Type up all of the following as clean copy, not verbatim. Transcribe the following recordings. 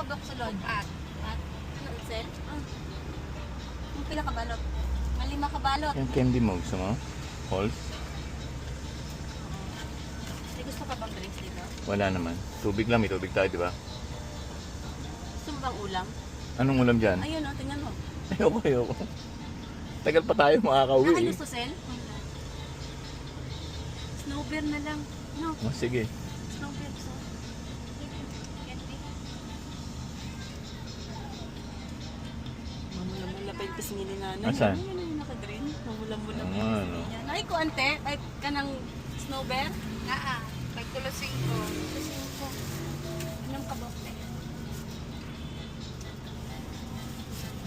Tudok sulod. At. Ano, Utsel? Yung pila kabalot. Malima kabalot. Yung candy mo, gusto mo? Halls? May gusto ka bang drinks dito? Wala naman. Tubig lang, may tubig tayo, di ba? Gusto mo bang ulam? Anong ulam dyan? Ayun o, tingnan mo. Ayoko. Tagal pa tayo makakauwi. Ano gusto, Sel? Snow beer na lang. No, Oh, sige. snow beer. So. Candy. Mamula-mula pa yung pisngi ni nanay. Asan? Ano yung naka-green? Mamula-mula pa Oo yung nga, pisngi no? niya. Ay ko, ante. Ay ka ng snow beer? Nagtulasing ko. Tusing ko. Anong kabote?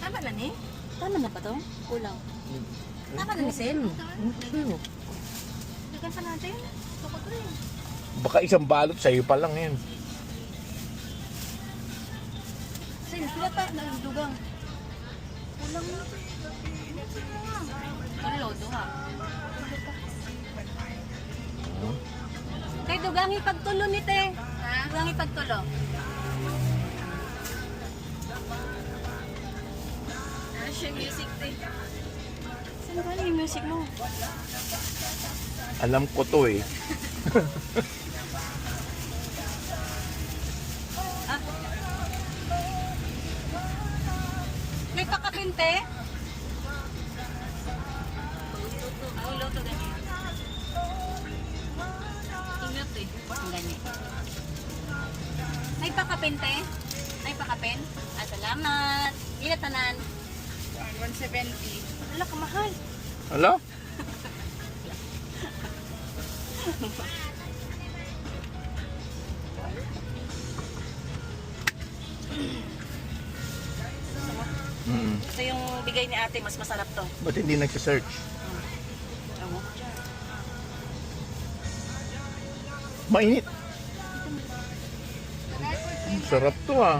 Tama na ni? Tama na ba to? Kulang. Tama na ni Sel? Dagan pa natin. Tukod rin. Baka isang balot sa'yo pa lang yan. Sel, pila pa na dugang. Kulang na. Tulo, duha. Kay dugang ipagtulo ni te. Ha? Dugang ipagtulo. Ano siya music te? Saan ba yung music mo? Alam ko to eh. Ah. May pakapinte? Ulo to ganyan. Ingat eh. Ang ganyan. May pakapinte? May pakapin? Ah, salamat. Ila tanan. 170. Wala ka mahal. Hala? Ito yung bigay ni ate, mas masarap to. Ba't hindi nagsa-search? Ewan ko. Mainit. Sarap to ah.